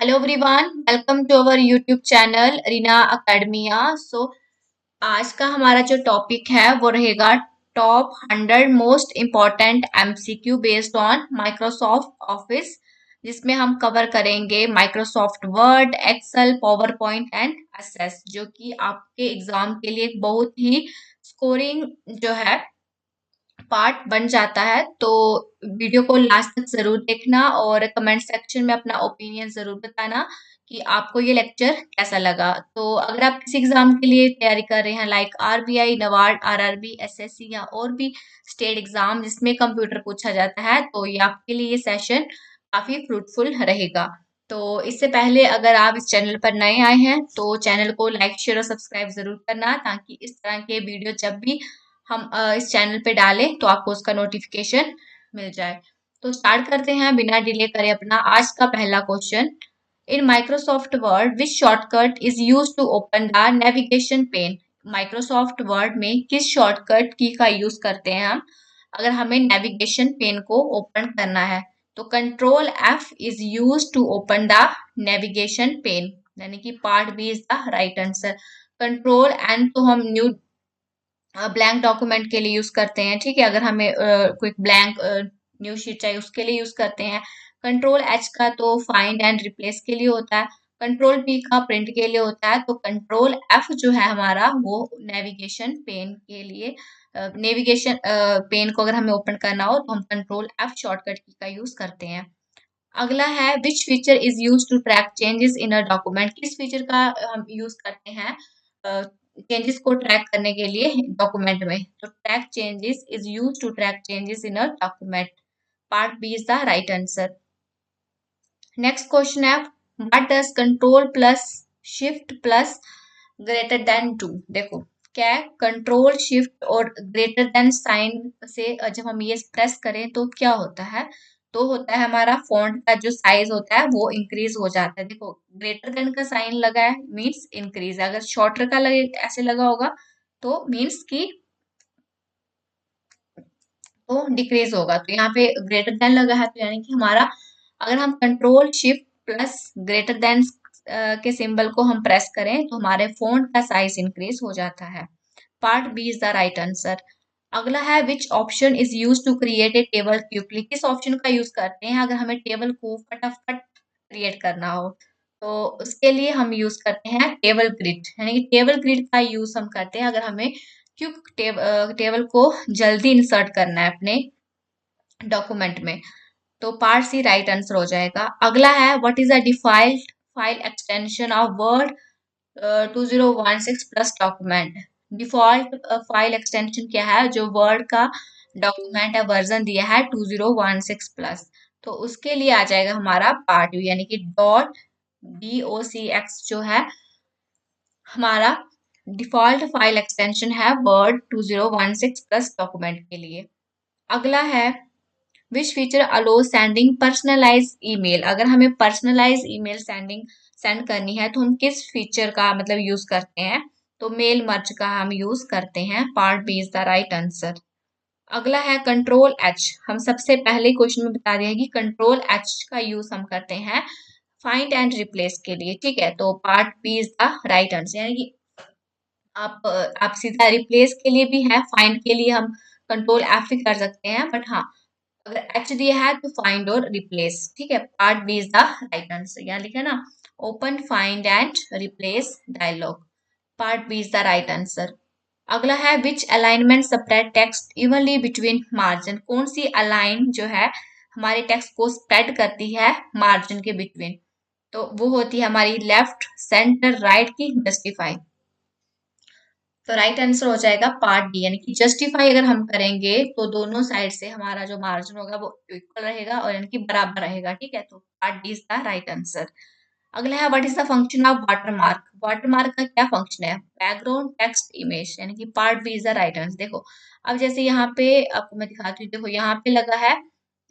Hello everyone, welcome to our YouTube channel Reena academia. आज का हमारा जो टॉपिक है वो रहेगा top 100 most important MCQ based on Microsoft Office, जिसमें हम कवर करेंगे Microsoft Word, Excel, PowerPoint and SS, जो कि आपके एग्जाम के लिए एक बहुत ही स्कोरिंग जो है पार्ट बन जाता है। तो वीडियो को लास्ट तक जरूर देखना और कमेंट सेक्शन में अपना ओपिनियन जरूर बताना कि आपको ये लेक्चर कैसा लगा। तो अगर आप किसी एग्जाम के लिए तैयारी कर रहे हैं लाइक आरबीआई, नवाड, आरआरबी, एसएससी या और भी स्टेट एग्जाम जिसमें कंप्यूटर पूछा जाता है, तो ये आपके लिए ये सेशन काफी फ्रूटफुल रहेगा। तो इससे पहले अगर आप इस चैनल पर नए आए हैं तो चैनल को लाइक, शेयर और सब्सक्राइब जरूर करना, ताकि इस तरह के वीडियो जब भी हम इस चैनल पे डालें तो आपको उसका नोटिफिकेशन मिल जाए। तो स्टार्ट करते हैं बिना डिले करे अपना आज का पहला question. In Microsoft Word which shortcut is use to open the navigation pane. Microsoft Word में किस शॉर्टकट की का यूज करते हैं हम अगर हमें नेविगेशन पेन को ओपन करना है? तो control F is use to open the navigation pane, यानी कि part B is the right answer. Control N तो हम न्यू ब्लैंक डॉक्यूमेंट के लिए यूज करते हैं, ठीक है। अगर हमें कोई ब्लैंक न्यू शीट चाहिए उसके लिए यूज करते हैं। कंट्रोल एच का तो फाइंड एंड रिप्लेस के लिए होता है। कंट्रोल पी का प्रिंट के लिए होता है। तो कंट्रोल एफ जो है हमारा वो नेविगेशन पेन के लिए, नेविगेशन पेन को अगर हमें ओपन करना हो तो हम कंट्रोल एफ शॉर्टकट की का यूज करते हैं। अगला है which feature is use to track changes in a document. किस फीचर का हम यूज करते हैं चेंजेस को ट्रैक करने के लिए डॉक्यूमेंट में? तो track changes is use to track changes in a document. Part B is the right answer. Next question है what does control plus shift plus greater than do. देखो क्या है, कंट्रोल शिफ्ट और ग्रेटर देन साइन से जब हम ये press करें तो क्या होता है? तो होता है हमारा फॉन्ट का जो साइज होता है वो इंक्रीज हो जाता है। देखो ग्रेटर देन का साइन लगा है मीन्स इंक्रीज, अगर शॉर्टर का लगे ऐसे लगा होगा तो मीन्स की तो डिक्रीज होगा। तो यहाँ पे ग्रेटर देन लगा है तो यानी कि हमारा, अगर हम control shift plus greater then के सिंबल को हम प्रेस करें तो हमारे फोंट का साइज इंक्रीज हो जाता है। Part B is the right answer. अगला है which option is use to create a table quickly. किस ऑप्शन का यूज करते हैं अगर हमें टेबल को फटाफट क्रिएट करना हो? तो उसके लिए हम यूज करते हैं टेबल ग्रिड, यानी कि टेबल ग्रिड का यूज हम करते हैं अगर हमें क्योंकि टेबल को जल्दी इंसर्ट करना है अपने डॉक्यूमेंट में। तो पार्ट सी राइट आंसर हो जाएगा। अगला है what is the default file extension of word 2016 plus document. Default file extension क्या है जो वर्ड का डॉक्यूमेंट है वर्जन दिया है 2016 प्लस? तो उसके लिए आ जाएगा हमारा पार्ट यू, यानी कि डॉट DOCX जो है हमारा डिफॉल्ट फाइल एक्सटेंशन है वर्ड 2016 प्लस डॉक्यूमेंट के लिए। अगला है which feature allow sending personalize email. अगर हमें पर्सनलाइज ईमेल सेंड करनी है तो हम किस फीचर का मतलब यूज करते हैं? तो मेल मर्ज का हम यूज करते हैं। Part B is the right answer. अगला है कंट्रोल एच। हम सबसे पहले क्वेश्चन में बता दिया है कि कंट्रोल एच का यूज हम करते हैं फाइंड एंड रिप्लेस के लिए, ठीक है। तो part B is the right answer, यानी कि आप सीधा रिप्लेस के लिए भी है, फाइंड के लिए हम कंट्रोल एफ भी कर सकते हैं, बट हाँ अगर एच दिया है तो फाइंड और रिप्लेस, ठीक है। Part B is the right answer. यहाँ लिखा ना open find and replace dialog. Part B is the right answer. अगला है which alignment spread text evenly between margin. कौन सी अलाइन जो है हमारे टेक्स्ट को स्प्रेड करती है मार्जिन के बिटवीन? तो वो होती है हमारी लेफ्ट, सेंटर, राइट की जस्टिफाई। तो राइट आंसर हो जाएगा पार्ट डी, यानी कि जस्टिफाई अगर हम करेंगे तो दोनों साइड से हमारा जो मार्जिन होगा वो इक्वल रहेगा और यानी कि बराबर रहेगा, ठीक है। तो part D is the right answer. अगला है what is the function of watermark. Watermark का क्या फंक्शन है? बैकग्राउंड टेक्स्ट इमेज, यानी कि part B is the right answer. देखो अब जैसे यहाँ पे आपको मैं दिखाती हूँ, देखो यहाँ पे लगा है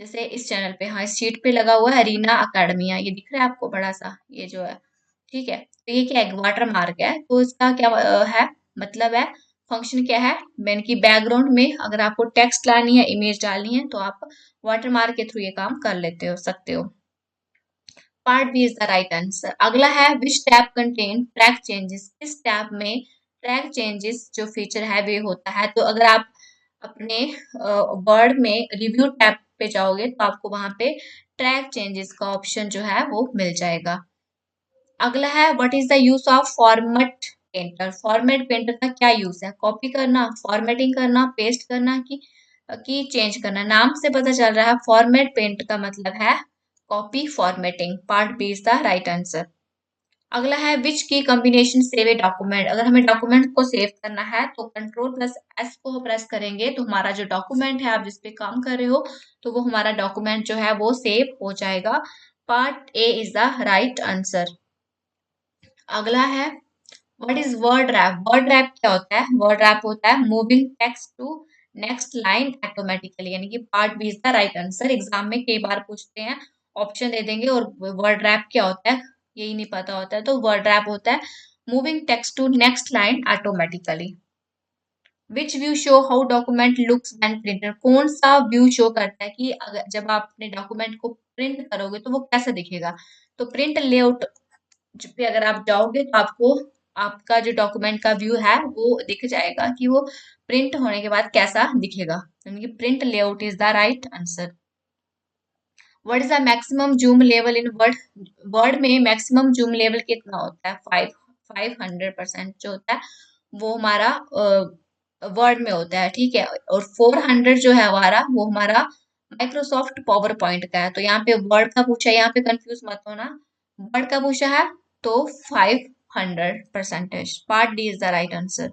जैसे इस चैनल पे, हाँ इस शीट पे लगा हुआ है रीना अकेडमिया, ये दिख रहा है आपको बड़ा सा ये जो है, ठीक है। तो ये क्या है, वाटर मार्क है। तो इसका क्या है मतलब है, फंक्शन क्या है? मैंने कि बैकग्राउंड में अगर आपको टेक्स्ट लानी है, इमेज डालनी है तो आप वाटर मार्क के थ्रू ये काम कर लेते हो सकते हो। Part B is the right answer. अगला है which tab contain track changes, किस टैब में ट्रैक चेंजेस जो फीचर है वे होता है। तो अगर आप अपने वर्ड में रिव्यू टैब पे जाओगे तो आपको वहां पे ट्रैक चेंजेस का ऑप्शन जो है वो मिल जाएगा। अगला है what is the use of format painter, format painter का क्या यूज है। कॉपी करना, फॉर्मेटिंग करना, पेस्ट करना कि चेंज करना। नाम से पता चल रहा है फॉर्मेट पेंट का मतलब है copy formatting. Part B is the right answer. अगला है विच की कॉम्बिनेशन सेव ए डॉक्यूमेंट, अगर हमें डॉक्यूमेंट को सेव करना है तो कंट्रोल प्लस एस को प्रेस करेंगे तो हमारा जो डॉक्यूमेंट है आप जिस पे काम कर रहे हो तो वो हमारा डॉक्यूमेंट जो है वो सेव हो जाएगा। Part A is the right answer. अगला है what is word wrap, word wrap क्या होता है। वर्ड रैप होता है moving text to next line automatically, यानी कि part B is the right answer. Exam में कई बार पूछते हैं, ऑप्शन दे देंगे और वर्ड रैप क्या होता है यही नहीं पता होता है, तो वर्ड रैप होता है moving text to next line automatically. Which view show how document looks when printed, कौन सा व्यू शो करता है कि अगर जब आप अपने डॉक्यूमेंट को प्रिंट करोगे तो वो कैसे दिखेगा। तो प्रिंट लेआउट पे अगर आप जाओगे तो आपको आपका जो डॉक्यूमेंट का व्यू है वो दिख जाएगा कि वो प्रिंट होने के बाद कैसा दिखेगा, यानी कि print layout is the right answer. What is the maximum zoom level in word, word में मैक्सिमम जूम लेवल कितना होता है। 500% जो होता है वो हमारा वर्ड में होता है, ठीक है। और 400 जो है हमारा वो हमारा माइक्रोसॉफ्ट पावर पॉइंट का है। तो यहाँ पे वर्ड का पूछा है, यहाँ पे कंफ्यूज मत होना, वर्ड का पूछा है तो 500%। Part D is the right answer.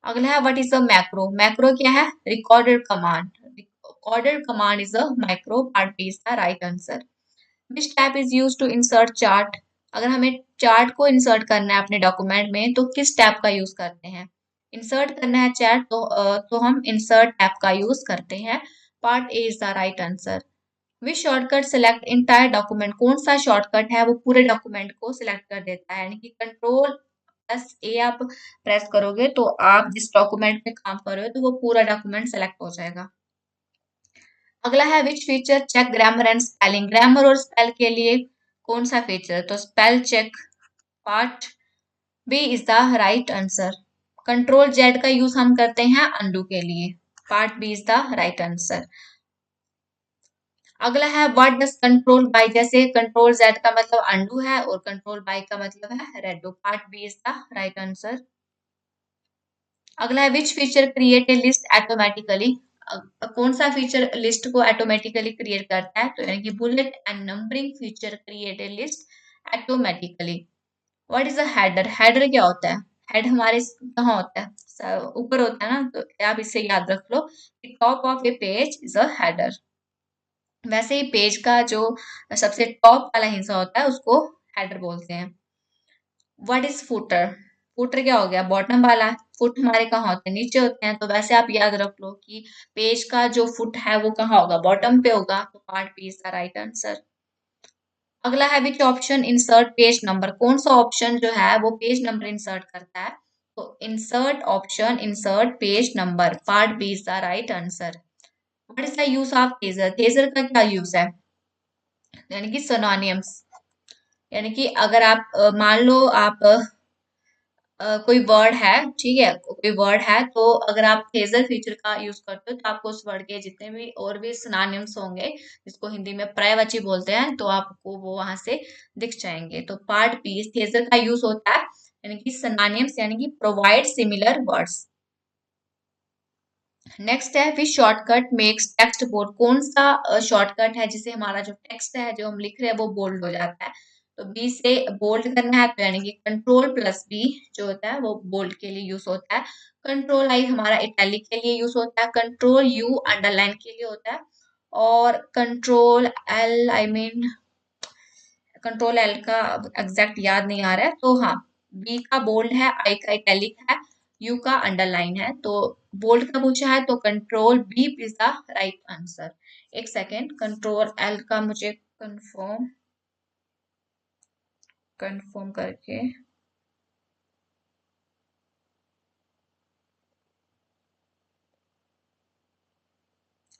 अगला है what is a macro, macro क्या है recorded command, recorded command is a macro. Part B is the right answer. Which tab is use to insert chart, अगर हमें chart को insert करना है अपने डॉक्यूमेंट में तो किस टैब का यूज करते हैं। इंसर्ट करना है चार्ट तो हम इंसर्ट टैब का यूज करते हैं। Part A is the right answer. Which shortcut select entire document, कौन सा शॉर्टकट है वो पूरे डॉक्यूमेंट को सिलेक्ट कर देता है, यानी कि कंट्रोल प्लस ए आप प्रेस करोगे तो आप जिस डॉक्यूमेंट में काम कर रहे हो तो वो पूरा डॉक्यूमेंट सेलेक्ट हो जाएगा। अगला है which feature check grammar and spelling, grammar और स्पेल के लिए कौन सा फीचर, तो spell check. Part B is the right answer. Control Z का यूज हम करते हैं अनडू के लिए। Part B is the right answer. अगला है व्हाट डज कंट्रोल बाय, जैसे कंट्रोल जेड का मतलब अनडू है और कंट्रोल बाय का मतलब है redo. Part B is the right answer. अगला है which feature create a list automatically, कौन सा फीचर लिस्ट को ऑटोमेटिकली क्रिएट करता है, तो यानी कि bullet and numbering feature create a list automatically. What is a header, header क्या होता है। हेड हमारे कहाँ होता है, ऊपर होता है ना, तो आप इससे याद रख लो कि top of A page is a header. वैसे ही पेज का जो सबसे टॉप वाला हिस्सा होता है उसको हेडर बोलते हैं। व्हाट इज फुटर, फुटर क्या हो गया बॉटम वाला, फुट हमारे कहाँ होते हैं नीचे होते हैं, तो वैसे आप याद रख लो कि पेज का जो फुट है वो कहाँ होगा बॉटम पे होगा। तो part B is the right answer. अगला है which option insert page number, कौन सा ऑप्शन जो है वो पेज नंबर इंसर्ट करता है। तो insert option insert page number. Part B is the right answer. What is the use of thesaurus, thesaurus का क्या यूज है, यानी कि सिनोनिम्स, यानी कि अगर आप मान लो आप कोई वर्ड है, ठीक है कोई वर्ड है तो अगर आप फ्रेजल फीचर का यूज करते हो तो आपको उस वर्ड के जितने भी और भी सिनोनिम्स होंगे जिसको हिंदी में पर्यायवाची बोलते हैं तो आपको वो वहां से दिख जाएंगे। तो पार्ट बी फ्रेजल का यूज होता है यानी कि सिनोनिम्स यानी कि प्रोवाइड सिमिलर वर्ड्स। नेक्स्ट है फिर शॉर्टकट मेक्स टेक्स्ट बोल्ड, कौन सा शॉर्टकट है जिसे हमारा जो टेक्स्ट है जो हम लिख रहे हैं वो बोल्ड हो जाता है। तो बी से बोल्ड करना है तो यानी कि कंट्रोल प्लस बी जो होता है वो बोल्ड के लिए यूज होता है। कंट्रोल आई हमारा इटैलिक के लिए यूज होता है। कंट्रोल यू अंडरलाइन के लिए होता है। और control L I mean control L का एग्जैक्ट याद नहीं आ रहा है, तो हाँ बी का बोल्ड है, आई का इटैलिक है, यू का अंडरलाइन है। तो बोल्ड का पूछा है तो control B is the right answer. एक सेकेंड कंट्रोल एल का मुझे कंफर्म कंफर्म करके,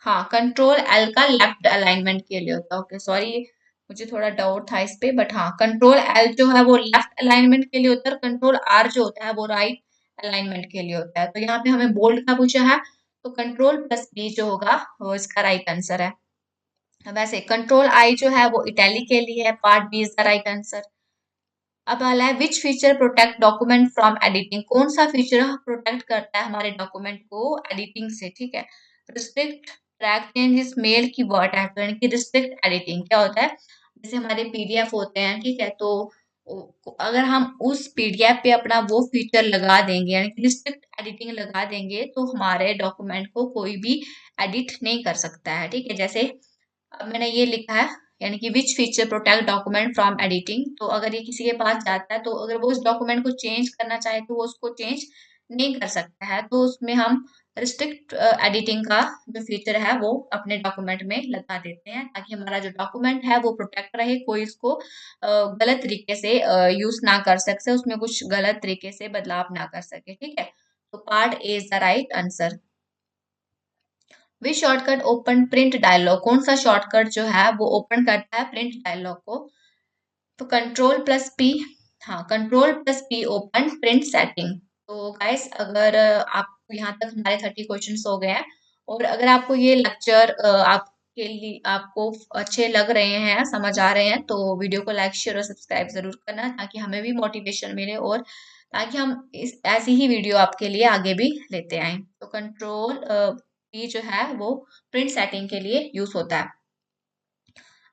हाँ कंट्रोल एल का लेफ्ट अलाइनमेंट के लिए होता है। ओके सॉरी मुझे थोड़ा डाउट था इस पे, बट हाँ, कंट्रोल एल जो है वो लेफ्ट अलाइनमेंट के लिए होता है और कंट्रोल आर जो होता है वो राइट अलाइनमेंट के लिए होता है। तो यहाँ पे हमें बोल्ड का पूछा है, तो कंट्रोल प्लस बी जो होगा वो इसका राइट आंसर है। वैसे कंट्रोल आई जो है वो इटैलिक के लिए है, part B is the right answer. अब वाला है which feature protect document from editing, कौन सा फीचर प्रोटेक्ट करता है हमारे डॉक्यूमेंट को एडिटिंग से, ठीक है। रिस्ट्रिक्ट ट्रैक चेंजेस मेल की वर्ड है, यानी कि रिस्ट्रिक्ट एडिटिंग क्या होता है, जैसे हमारे पीडीएफ होते हैं, ठीक है, तो अगर हम उस पीडीएफ पे अपना वो फीचर लगा देंगे, यानी कि रिस्ट्रिक्ट एडिटिंग लगा देंगे, तो हमारे डॉक्यूमेंट को कोई भी एडिट नहीं कर सकता है, ठीक है। जैसे अब मैंने ये लिखा है, यानी कि विच feature protect document from editing, तो अगर ये किसी के पास जाता है तो अगर वो उस डॉक्यूमेंट को चेंज करना चाहे तो वो उसको चेंज नहीं कर सकता है, तो उसमें हम रिस्ट्रिक्ट एडिटिंग का जो फीचर है वो अपने डॉक्यूमेंट में लगा देते हैं, ताकि हमारा जो डॉक्यूमेंट है वो प्रोटेक्ट रहे, कोई इसको गलत तरीके से यूज ना कर सके, उसमें कुछ गलत तरीके से बदलाव ना कर सके, ठीक है। तो part A is the right answer. Which shortcut open print dialogue, कौन सा शॉर्टकट जो है वो ओपन करता है प्रिंट डायलॉग को, तो कंट्रोल प्लस पी। हाँ, control plus P open print setting. तो गाइस अगर आप यहाँ तक हमारे 30 क्वेश्चंस हो गए हैं, और अगर आपको ये लेक्चर आपके लिए आपको अच्छे लग रहे हैं, समझ आ रहे हैं, तो वीडियो को लाइक शेयर और सब्सक्राइब जरूर करना, ताकि हमें भी मोटिवेशन मिले और ताकि हम इस ऐसी ही वीडियो आपके लिए आगे भी लेते आएं। तो कंट्रोल पी जो है वो प्रिंट सेटिंग के लिए यूज होता है।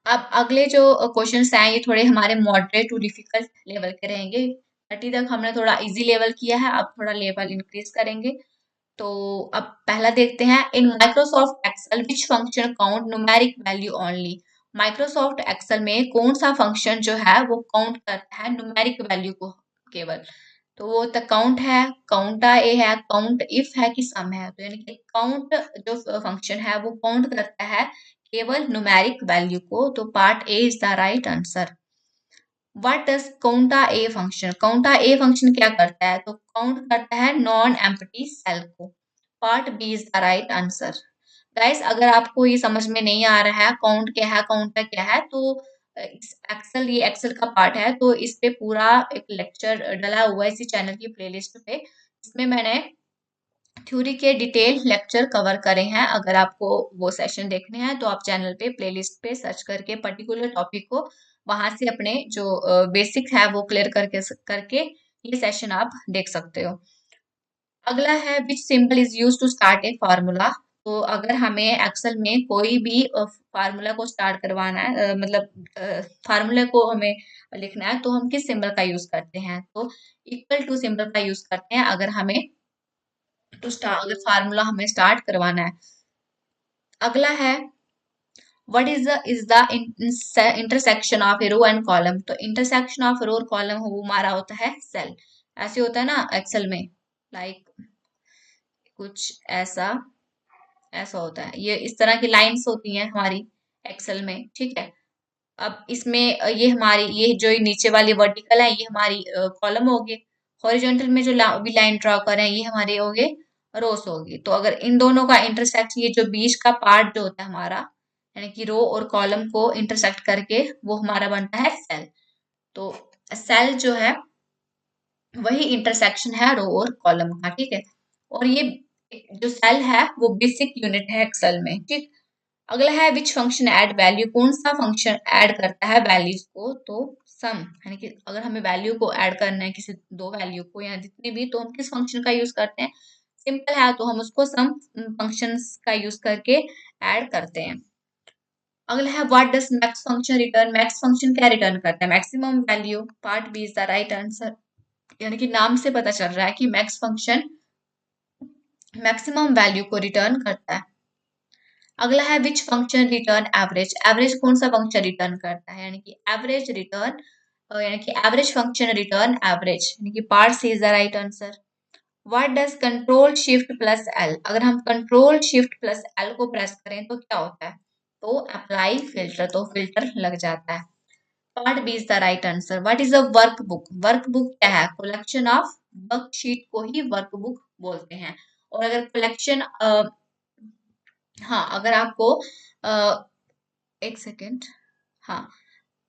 अब अगले जो क्वेश्चंस हैं ये थोड़े हमारे मॉडरेट टू डिफिकल्ट लेवल के रहेंगे। 30 तक हमने थोड़ा इजी लेवल किया है, अब थोड़ा लेवल इंक्रीज करेंगे। तो अब पहला देखते हैं, in Microsoft Excel which function count numeric value only, Microsoft Excel में कौन सा फंक्शन जो है वो काउंट करता है न्यूमेरिक वैल्यू को केवल, तो वो तो काउंट है, काउंटा ए है, काउंट इफ है कि सम है, तो यानी कि काउंट जो फंक्शन है वो काउंट करता है केवल न्यूमेरिक वैल्यू को, तो part A is the right answer. What does count A function, count A function क्या करता है, तो काउंट करता है नॉन एम्प्टी सेल को, part B is the right answer. Guys अगर आपको ये समझ में नहीं आ रहा है काउंट क्या है काउंटा क्या है, तो एक्सेल, ये एक्सेल का पार्ट है, तो इस पे पूरा एक लेक्चर डला हुआ है इसी चैनल की प्लेलिस्ट पे, इसमें मैंने थ्योरी के डिटेल लेक्चर कवर करे हैं। अगर आपको वो सेशन देखने हैं तो आप चैनल पे प्लेलिस्ट पे सर्च करके पर्टिकुलर टॉपिक को वहां से अपने जो बेसिक है वो क्लियर करके करके ये सेशन आप देख सकते हो। अगला है which symbol is use to start a formula, तो अगर हमें एक्सेल में कोई भी फार्मूला को स्टार्ट करवाना है, मतलब फार्मूला को हमें लिखना है, तो हम किस सिंबल का यूज करते हैं, तो इक्वल टू सिंबल का यूज करते हैं अगर हमें टू स्टार्ट, अगर फार्मूला हमें स्टार्ट करवाना है। अगला है what is the intersection of a row and column, तो इंटरसेक्शन ऑफ रो और कॉलम वो हमारा होता है सेल, ऐसे होता है ना एक्सेल में, लाइक कुछ ऐसा ऐसा होता है, ये इस तरह की लाइंस होती हैं हमारी एक्सेल में, ठीक है। अब इसमें ये हमारी ये जो ये नीचे वाली वर्टिकल है ये हमारी कॉलम होगी, हॉरिजॉन्टल में जो भी लाइन ड्रॉ कर रहे हैं ये हमारे हो गए रोस होगी, तो अगर इन दोनों का इंटरसेक्ट, ये जो बीच का पार्ट जो होता है हमारा, यानी कि रो और कॉलम को इंटरसेक्ट करके वो हमारा बनता है सेल, तो सेल जो है वही इंटरसेक्शन है रो और कॉलम का, ठीक है। और ये जो सेल है वो बेसिक यूनिट है एक्सेल में, ठीक। अगला है विच फंक्शन ऐड वैल्यू, कौन सा फंक्शन ऐड करता है वैल्यूज को, तो सम, यानी कि अगर हमें वैल्यू को ऐड करना है किसी दो वैल्यू को या जितने भी, तो हम किस फंक्शन का यूज करते हैं, सिंपल है तो हम उसको सम फंक्शंस का यूज करके ऐड करते हैं। अगला है what does max function return, max function क्या रिटर्न करता है, maximum value, part B is the right answer, यानी कि नाम से पता चल रहा है कि मैक्स फंक्शन मैक्सिमम वैल्यू को रिटर्न करता है। अगला है which function return average, average कौन सा फंक्शन रिटर्न करता है, यानी कि एवरेज रिटर्न, यानी कि एवरेज फंक्शन रिटर्न एवरेज, यानी कि part C is the right answer. What does control shift plus L, अगर हम कंट्रोल शिफ्ट प्लस एल को प्रेस करें तो क्या होता है, तो अप्लाई फिल्टर, तो फिल्टर लग जाता है, part B is the right answer. What is a workbook, workbook क्या है, कलेक्शन ऑफ वर्कशीट को ही वर्कबुक बोलते हैं, और अगर कलेक्शन हाँ अगर आपको एक सेकेंड, हाँ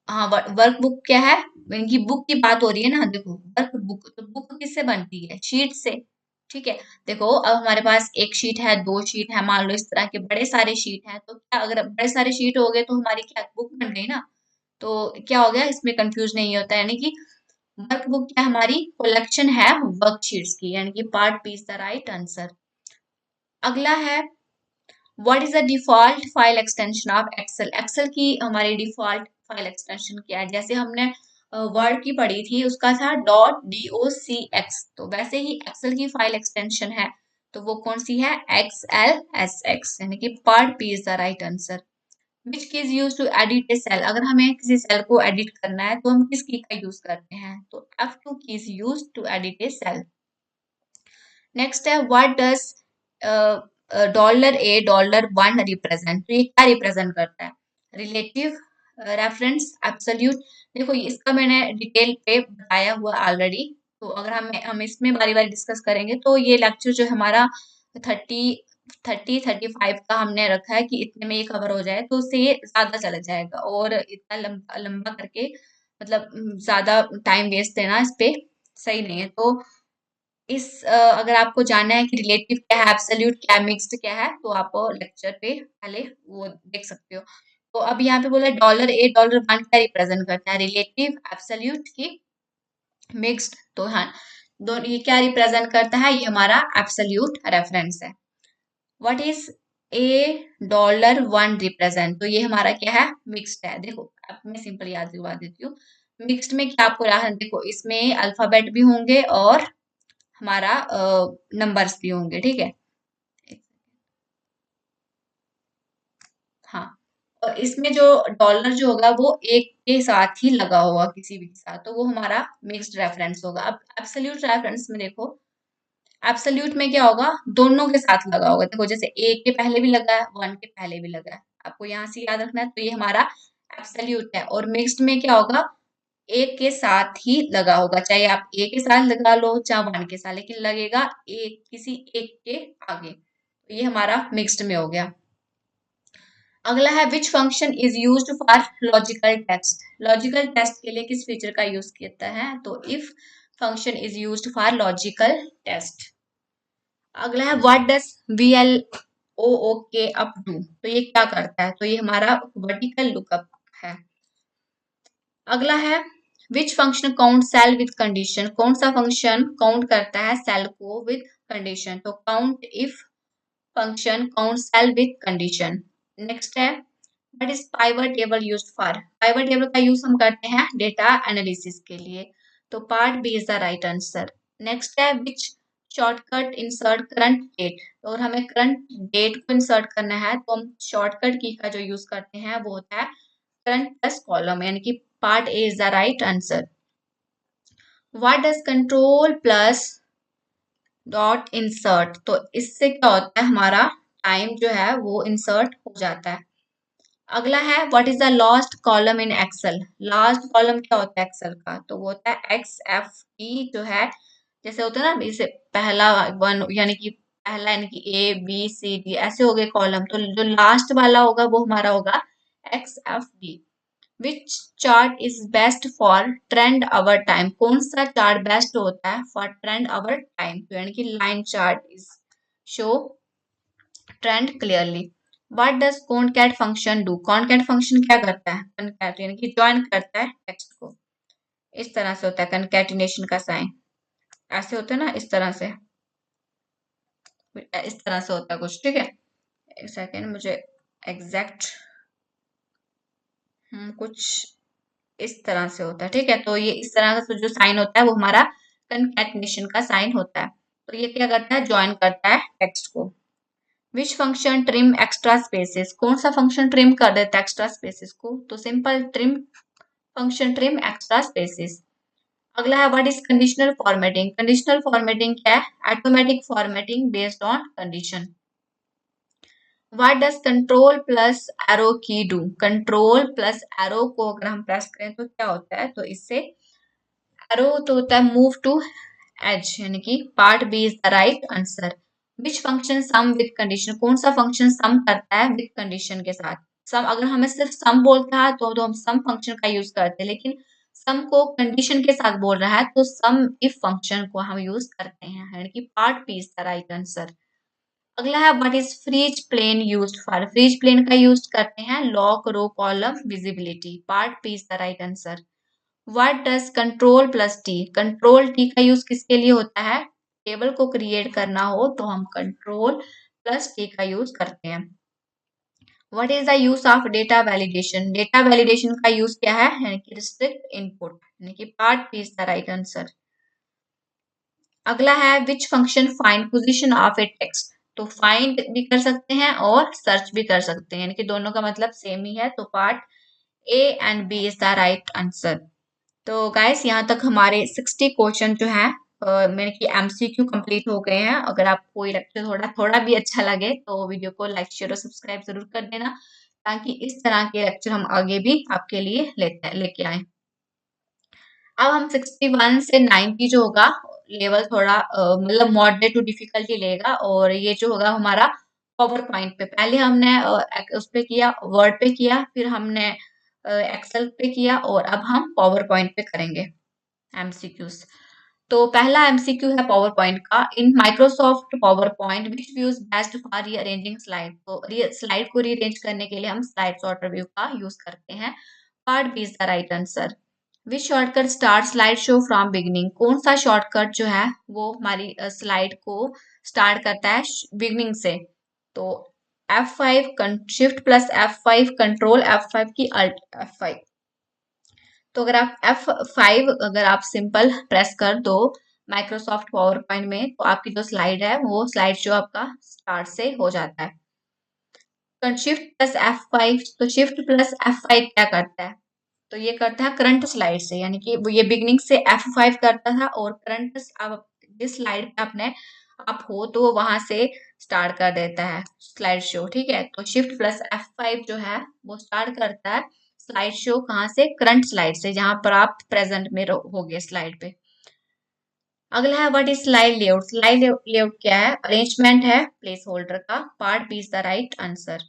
हाँ, वर्क बुक क्या है, इनकी बुक की बात हो रही है ना। देखो वर्क बुक, तो बुक किससे बनती है, शीट से। ठीक है, देखो अब हमारे पास एक शीट है, दो शीट है, मान लो इस तरह के बड़े सारे शीट हैं, तो क्या अगर बड़े सारे शीट हो गए तो हमारी क्या बुक बन गई ना। तो क्या हो गया, इसमें कंफ्यूज नहीं होता, यानी कि वर्क बुक क्या हमारी कलेक्शन है वर्कशीट्स की, यानी कि part B is the right answer. अगला है, what is the default file extension of Excel. Excel की हमारी डिफॉल्ट फाइल एक्सटेंशन क्या है, जैसे हमने वर्ड की पढ़ी थी उसका था .docx, तो वैसे ही एक्सेल की फाइल एक्सटेंशन है, तो वो कौन सी है, XLSX, यानी कि part B is the right answer. Which key is use to edit a cell, अगर हमें किसी सेल को एडिट करना है तो हम किस की का यूज करते हैं, तो F2 key is use to edit a cell. Next है, व्हाट डज $A $1 रिप्रेजेंट, तो ये क्या रिप्रेजेंट करता है, रिलेटिव, रेफरेंस, एब्सोल्यूट। देखो इसका मैंने डिटेल पे बताया हुआ ऑलरेडी, तो अगर हम इसमें बारी बारी डिस्कस करेंगे तो ये लेक्चर जो हमारा 35 का हमने रखा है कि इतने में ये कवर हो जाए, तो उससे ये ज्यादा चला जाएगा, और इतना लंबा लंबा करके मतलब ज्यादा टाइम वेस्ट देना इस पे सही नहीं है। तो अगर आपको जानना है कि रिलेटिव क्या है, एब्सोल्यूट क्या है, मिक्स्ड क्या है, तो आप लेक्चर पे पहले वो देख सकते हो। तो अब यहाँ पे बोला $A$1 क्या रिप्रेजेंट करता है, रिलेटिव, एब्सोल्यूट की मिक्स्ड, तो हाँ दोनों ये क्या रिप्रेजेंट करता है, ये हमारा एब्सोल्यूट रेफरेंस है। व्हाट इज $A$1 रिप्रेजेंट, तो ये हमारा क्या है, मिक्स्ड है। देखो अब मैं सिंपल याद दिलवा देती हूँ, मिक्स्ड में क्या आपको रहा, देखो इसमें अल्फाबेट भी होंगे और हमारा नंबर्स भी होंगे, ठीक है। हाँ, और इसमें जो डॉलर जो होगा वो एक के साथ ही लगा होगा, किसी भी के साथ, तो वो हमारा मिक्स्ड रेफरेंस होगा। अब एब्सोल्यूट रेफरेंस में देखो, एब्सोल्यूट में क्या होगा, दोनों के साथ लगा होगा। देखो जैसे एक के पहले भी लगा है, वन के पहले भी लगा है, आपको यहाँ से याद रखना है, तो ये हमारा एब्सोल्यूट है। और मिक्स्ड में क्या होगा, एक के साथ ही लगा होगा, चाहे आप ए के साथ लगा लो चाहे वन के साथ, लेकिन लगेगा एक किसी एक के आगे, तो ये हमारा मिक्स्ड में हो गया। अगला है, which function is used for logical test, logical test के लिए किस फीचर का यूज किया है, तो if function is used for logical test. अगला है, what does VLOOK up do, तो ये क्या करता है, तो ये हमारा वर्टिकल लुकअप है। अगला है, which function count cell with condition, कौन सा फंक्शन काउंट करता है सेल को विथ कंडीशन, तो count if function count cell with condition. Next है, what is pivot table used for, pivot table का यूज हम करते हैं डेटा एनालिसिस के लिए, तो part B is the right answer. Next है, which shortcut insert current date, और हमें करंट डेट को इंसर्ट करना है तो हम शॉर्टकट की का जो यूज करते हैं वो होता है करंट प्लस कॉलम, यानी कि part A is the right answer. What does control plus dot insert, तो इससे क्या होता है, हमारा टाइम जो है वो इंसर्ट हो जाता है। अगला है, what is the last column in Excel, last column क्या होता है एक्सेल का, तो वो होता है XFE जो है, जैसे होता है ना, इसे पहला वन यानी कि पहला यानी कि A B C D ऐसे हो गए कॉलम, तो जो लास्ट वाला होगा वो हमारा होगा XFD। Which chart is best for trend over time, कौन सा चार्ट बेस्ट होता है फॉर ट्रेंड आवर टाइम, तो यानी कि line chart is show trend clearly. What does concat function do, concat function क्या करता है, कॉनकैट यानी कि ज्वाइन करता है टेक्स्ट को, इस तरह से होता है कॉनकैटिनेशन का साइन, ऐसे होता है ना, इस तरह से, इस तरह से होता है कुछ, ठीक है। एक सेकेंड, मुझे एग्जैक्ट कुछ इस तरह से होता है, ठीक है। तो ये इस तरह का जो साइन होता है वो हमारा कंकैटिनेशन का साइन होता है, तो ये क्या करता है, ज्वाइन करता है टेक्स्ट को। Which function trim extra spaces, कौन सा फंक्शन ट्रिम कर देता है एक्स्ट्रा स्पेसेस को, तो simple trim function trim extra spaces. अगला है, what is conditional formatting, conditional formatting क्या है, automatic formatting based on condition. What does control plus arrow की डू, कंट्रोल प्लस एरो को अगर हम प्रेस करें तो क्या होता है, तो इससे एरो तो होता है मूव टू एज, यानी कि part B is the right answer. Which function sum with condition, कौन सा फंक्शन सम करता है विद कंडीशन के साथ, सम अगर हमें सिर्फ सम बोलता है तो हम सम फंक्शन का यूज करते हैं, लेकिन सम को कंडीशन के साथ बोल रहा है तो सम इफ फंक्शन को हम यूज करते हैं, यानी कि part B is the right answer. अगला है what is freeze pane used for. Freeze pane का यूज करते हैं lock row column visibility, part B is the right answer. What does control plus T. Control T का use किसके लिए होता है, टेबल को क्रिएट करना हो तो हम कंट्रोल प्लस टी का यूज करते हैं। What is the use of data validation. Data validation का यूज क्या है, यानी कि रिस्ट्रिक्ट इनपुट, यानी कि part B is the right answer. अगला है which function find position of a text. तो फाइंड भी कर सकते हैं और सर्च भी कर सकते हैं, यानी कि दोनों का मतलब सेम ही है, तो part A and B is the right answer. तो गाइस यहाँ तक हमारे 60 क्वेश्चन जो है मैंने कि एमसीक्यू कंप्लीट हो गए हैं। अगर आपको ये लेक्चर थोड़ा थोड़ा भी अच्छा लगे तो वीडियो को लाइक शेयर और सब्सक्राइब जरूर कर देना, ताकि इस तरह के लेक्चर हम आगे भी आपके लिए लेके आए। अब हम 61 से 90 जो होगा लेवल थोड़ा मतलब मॉडरेट टू डिफिकल्टी लेगा, और ये जो होगा हमारा पावर पॉइंट पे। पहले हमने उस पे किया, वर्ड पे किया, फिर हमने एक्सेल पे किया, और अब हम पावर पॉइंट पे करेंगे एमसीक्यूज। तो पहला एमसीक्यू है पावर पॉइंट का। In Microsoft PowerPoint which views best for rearranging slide. तो स्लाइड को रीअरेंज करने के लिए हम स्लाइड सॉर्टर व्यू का यूज करते हैं, part B is the right answer. Which shortcut start slide show from beginning. कौन सा शॉर्टकट जो है वो हमारी स्लाइड को स्टार्ट करता है बिगिनिंग से। तो F5 shift plus F5 control F5 की अल्ट F5। तो अगर आप F5 अगर आप सिंपल प्रेस कर दो माइक्रोसॉफ्ट पावर पॉइंट में, तो आपकी जो स्लाइड है वो स्लाइड शो आपका स्टार्ट से हो जाता है। शिफ्ट प्लस F5, तो शिफ्ट प्लस F5 क्या करता है, तो ये करता है करंट स्लाइड से, यानी कि वो ये बिगनिंग से F5 करता था, और करंट आप जिस स्लाइड पे आपने आप हो तो वो वहां से स्टार्ट कर देता है स्लाइड शो, ठीक है। तो शिफ्ट प्लस F5 जो है वो स्टार्ट करता है स्लाइड शो कहाँ से, करंट स्लाइड से, जहां पर आप प्रेजेंट में होगे स्लाइड पे। अगला है what is slide layout. Slide layout क्या है, अरेंजमेंट है प्लेस होल्डर का, part B is the right answer.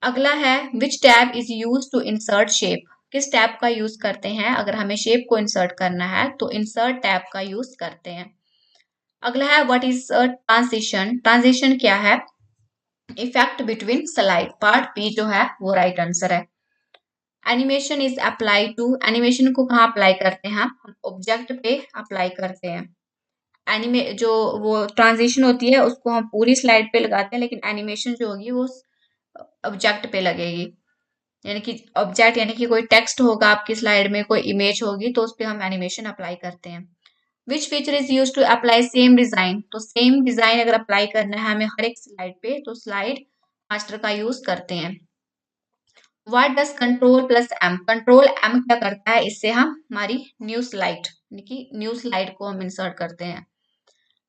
अगला है which tab is use to insert shape. किस टैब का यूज करते हैं अगर हमें शेप को इंसर्ट करना है, तो इंसर्ट टैब का यूज करते हैं। अगला है व्हाट इज ट्रांजिशन। ट्रांजिशन क्या है, effect between slide, part B जो है वो राइट आंसर है। Animation is apply to. Animation को कहाँ अप्लाई करते हैं, हम ऑब्जेक्ट पे अप्लाई करते हैं। जो वो ट्रांजिशन होती है उसको हम पूरी स्लाइड पे लगाते हैं, लेकिन एनिमेशन जो होगी वो ऑब्जेक्ट पे लगेगी, यानी कि ऑब्जेक्ट यानी कि कोई टेक्स्ट होगा आपकी स्लाइड में, कोई इमेज होगी, तो उस पर हम एनिमेशन अप्लाई करते हैं। Which feature is use to apply same design. तो सेम डिजाइन अगर अप्लाई करना है हमें हर एक स्लाइड पे, तो स्लाइड मास्टर का यूज करते हैं। What does control plus M. Control M क्या करता है, इससे हम हमारी न्यू स्लाइड यानी कि न्यू स्लाइड को हम इंसर्ट करते हैं।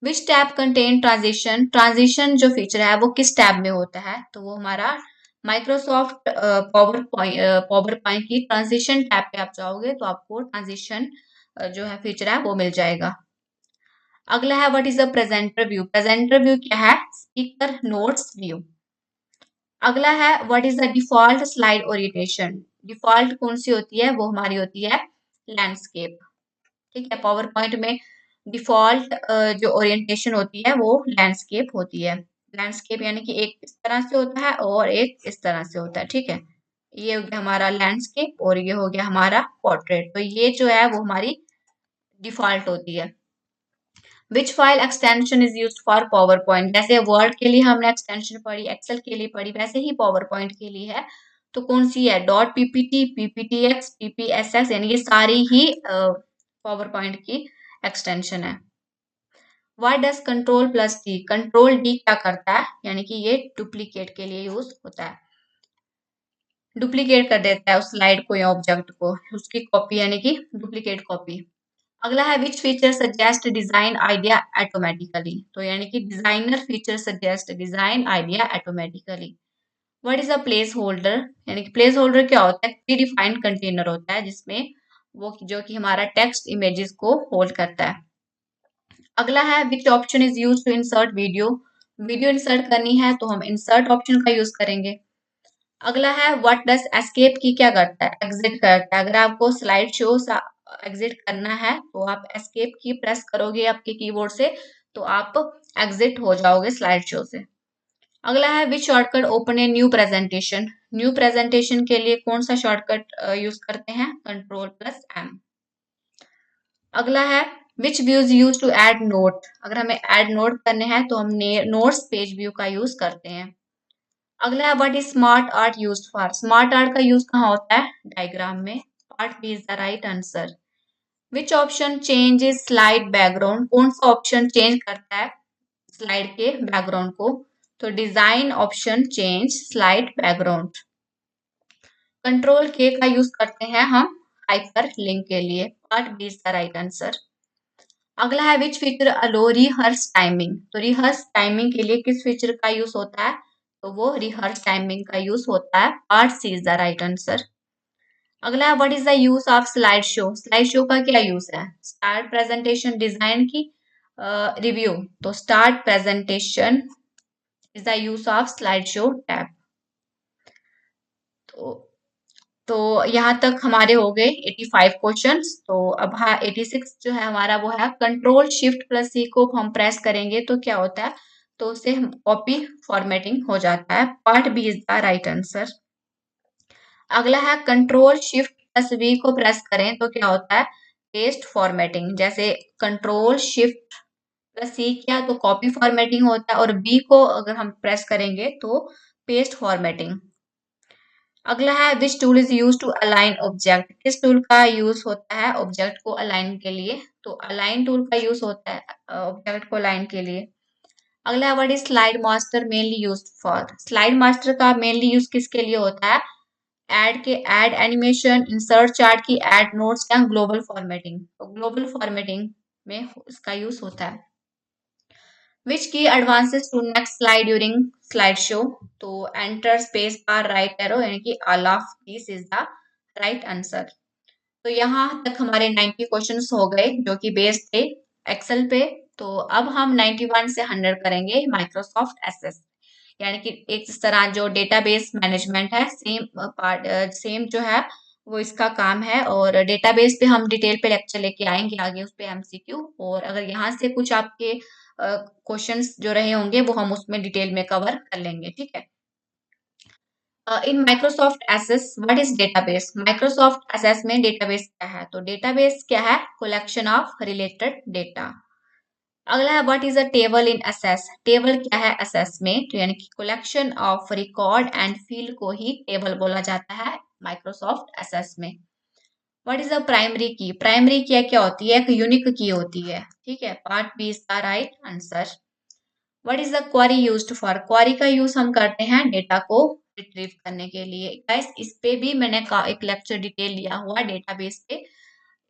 विच टैब कंटेन ट्रांजिशन। ट्रांजिशन जो फीचर है वो किस टैब में होता है, तो वो हमारा माइक्रोसॉफ्ट पावर पॉइंट की ट्रांजिशन टैब पे आप जाओगे तो आपको ट्रांजिशन जो है फीचर है वो मिल जाएगा। अगला है what is a presenter view. Presenter view क्या है, स्पीकर नोट्स व्यू। अगला है what is the default slide orientation. Default कौन सी होती है, वो हमारी होती है लैंडस्केप, ठीक है। पावर पॉइंट में डिफॉल्ट जो ओरिएंटेशन होती है वो लैंडस्केप होती है। लैंडस्केप यानी कि एक इस तरह से होता है और एक इस तरह से होता है, ठीक है। ये हो गया हमारा लैंडस्केप और ये हो गया हमारा पोर्ट्रेट। तो ये जो है वो हमारी डिफॉल्ट होती है। Which file extension is used for PowerPoint. जैसे वर्ड के लिए हमने एक्सटेंशन पढ़ी, एक्सेल के लिए पढ़ी, वैसे ही पावर पॉइंट के लिए है। तो कौन सी है, डॉट पीपीटी, पीपीटीएक्स, पीपीएसएक्स, यानी ये सारी ही पावर पॉइंट की एक्सटेंशन है। What does control plus D. Control D क्या करता है, यानी कि ये डुप्लीकेट के लिए यूज होता है, डुप्लीकेट कर देता है उस स्लाइड को या ऑब्जेक्ट को, उसकी कॉपी यानी कि डुप्लीकेट कॉपी। अगला है which feature suggest design idea automatically. तो यानी कि designer feature suggest design idea automatically. What is a place holder. यानी कि प्लेस होल्डर क्या होता है, प्री डिफाइंड कंटेनर होता है जिसमें वो जो कि हमारा टेक्स्ट इमेजेस को होल्ड करता है। अगला है which option is use to insert video. Video insert करनी है तो हम इंसर्ट ऑप्शन का यूज करेंगे। अगला है व्हाट डज एस्केप की क्या करता है, एग्जिट करता है। अगर आपको स्लाइड शो एग्जिट करना है तो आप एस्केप की प्रेस करोगे आपके कीबोर्ड से, तो आप एग्जिट हो जाओगे स्लाइड शो से। अगला है which shortcut open a new presentation, new presentation के लिए कौन सा शॉर्टकट यूज करते हैं, कंट्रोल प्लस एम। अगला है which views use to add note, अगर हमें ऐड नोट करने हैं तो हम नोट्स पेज व्यू का यूज करते हैं। अगला है what is smart art used for, smart art का यूज कहाँ होता है, डायग्राम में। Part B is the right answer. Which option changes slide background, कौन सा ऑप्शन चेंज करता है स्लाइड के बैकग्राउंड को, तो design option change slide background. Control के का यूज करते हैं हम हाइपर लिंक के लिए। Part B is the right answer. अगला है which feature allow rehearse timing, तो रिहर्स टाइमिंग के लिए किस फीचर का यूज होता है, तो वो रिहर्स टाइमिंग का यूज होता है। Part C is the right answer. अगला है what is the use of slide show, slide show का क्या यूज है, स्टार्ट प्रेजेंटेशन डिजाइन की रिव्यू, तो start presentation is the use of slide show tab. तो तो यहाँ तक हमारे हो गए 85 क्वेश्चंस। तो अब हाँ 86 जो है हमारा वो है कंट्रोल शिफ्ट प्लस सी को हम प्रेस करेंगे तो क्या होता है, तो उससे हम कॉपी फॉर्मेटिंग हो जाता है। Part B is the right answer. अगला है कंट्रोल शिफ्ट प्लस वी को प्रेस करें तो क्या होता है, पेस्ट फॉर्मेटिंग। जैसे कंट्रोल शिफ्ट प्लस सी किया तो कॉपी फॉर्मेटिंग होता है, और बी को अगर हम प्रेस करेंगे तो पेस्ट फॉर्मेटिंग। अगला है which tool is use to align object, किस टूल का यूज होता है ऑब्जेक्ट को अलाइन के लिए, तो अलाइन टूल का यूज होता है ऑब्जेक्ट को अलाइन के लिए। अगला है what is slide master mainly used for, slide master का मेनली यूज किसके लिए होता है, ऐड एनिमेशन, इंसर्ट चार्ट की, ऐड नोट्स या ग्लोबल फॉर्मेटिंग, तो ग्लोबल फॉर्मेटिंग में इसका यूज होता है। Which key advances to next slide during slideshow? तो enter space bar right arrow यानी कि all of these is the right answer। तो यहाँ तक हमारे 90 क्वेश्चंस हो गए जो कि बेस्ड थे एक्सेल पे। तो अब हम 91 से 100 करेंगे माइक्रोसॉफ्ट एसएस, यानी कि एक इस तरह जो डेटाबेस मैनेजमेंट है सेम पार्ट सेम जो है वो इसका काम है। और डेटाबेस पे हम डिटेल पे लेक्चर लेके आएंगे आगे उस पे एमसीक्यू, और अगर यहाँ से कुछ आपके क्वेश्चंस जो रहे होंगे वो हम उसमें डिटेल में कवर कर लेंगे, ठीक है। In Microsoft Access what is database, Microsoft Access में डेटाबेस क्या है, तो डेटाबेस क्या है, कलेक्शन ऑफ रिलेटेड डेटा। अगला है what is a table in Access, table क्या है एसेस में, तो यानी कि collection of record and field को ही टेबल बोला जाता है माइक्रोसॉफ्ट एसेस में। What is a primary key, primary key क्या होती है, एक यूनिक की होती है, ठीक है। Part B is the right answer. What is the query used for, query का यूज हम करते हैं डेटा को रिट्रीव करने के लिए। गाइस इस पे भी मैंने एक लेक्चर डिटेल लिया हुआ डेटाबेस पे,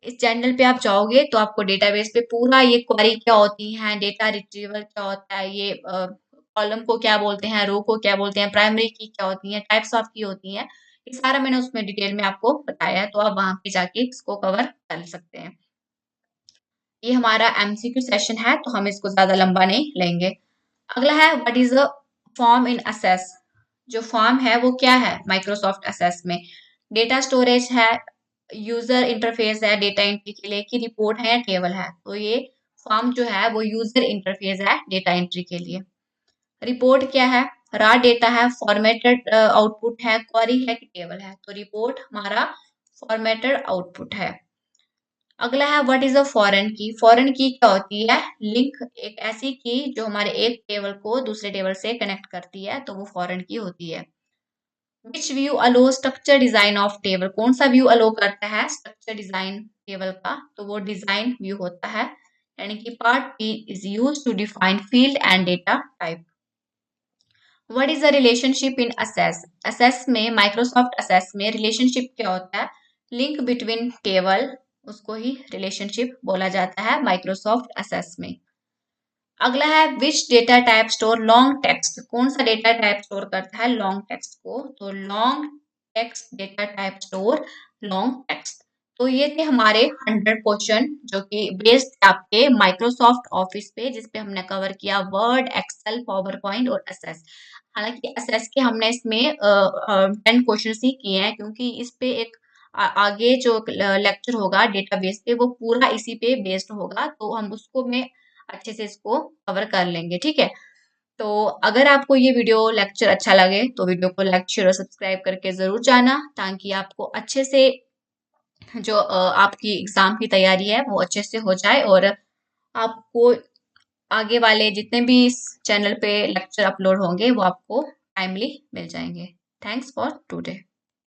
इस चैनल पे आप जाओगे तो आपको डेटाबेस पे पूरा ये क्वेरी क्या होती है, डेटा रिट्रीवल क्या होता है, ये कॉलम को क्या बोलते हैं, रो को क्या बोलते हैं, प्राइमरी की क्या होती है, टाइप्स ऑफ की होती है, ये सारा मैंने उसमें डिटेल में आपको बताया है, तो आप वहां पे जाके इसको कवर कर सकते हैं। ये हमारा एमसीक्यू सेशन है तो हम इसको ज्यादा लंबा नहीं लेंगे। अगला है what is a form in assess, जो फॉर्म है वो क्या है माइक्रोसॉफ्ट असेस में, डेटा स्टोरेज है, यूजर इंटरफेस है डेटा एंट्री के लिए, की रिपोर्ट है या टेबल है, तो ये फॉर्म जो है वो यूजर इंटरफेस है डेटा एंट्री के लिए। रिपोर्ट क्या है, रॉ डेटा है, फॉर्मेटेड आउटपुट है, क्वेरी है कि टेबल है, तो रिपोर्ट हमारा फॉर्मेटेड आउटपुट है। अगला है व्हाट इज अ फॉरेन की, फॉरेन की क्या होती है, लिंक, एक ऐसी की जो हमारे एक टेबल को दूसरे टेबल से कनेक्ट करती है, तो वो फॉरेन की होती है। Which view allow structure design of table, कौन सा व्यू अलो करता है स्ट्रक्चर डिजाइन टेबल का, तो वो डिजाइन व्यू होता है, यानी कि part B is use to define field and data type. What is the relationship in Access, Access में माइक्रोसॉफ्ट असेस में रिलेशनशिप क्या होता है, लिंक बिटवीन टेबल, उसको ही रिलेशनशिप बोला जाता है माइक्रोसॉफ्ट असेस में। अगला है which data type store long text, कौन सा डेटा टाइप स्टोर करता है लॉन्ग टेक्स्ट को, तो long text data type store long text. तो ये थे हमारे 100 क्वेश्चन जो कि बेस्ड थे आपके माइक्रोसॉफ्ट ऑफिस पे, जिसपे हमने कवर किया वर्ड, एक्सेल, पावर पॉइंट और एसएस। हालांकि एसएस के हमने इसमें 10 क्वेश्चन ही किए हैं, क्योंकि इस पे एक आगे जो लेक्चर होगा डेटाबेस पे वो पूरा इसी पे बेस्ड होगा, तो हम उसको में अच्छे से इसको कवर कर लेंगे, ठीक है। तो अगर आपको ये वीडियो लेक्चर अच्छा लगे तो वीडियो को लाइक शेयर और सब्सक्राइब करके जरूर जाना, ताकि आपको अच्छे से जो आपकी एग्जाम की तैयारी है वो अच्छे से हो जाए, और आपको आगे वाले जितने भी इस चैनल पे लेक्चर अपलोड होंगे वो आपको टाइमली मिल जाएंगे। Thanks for today.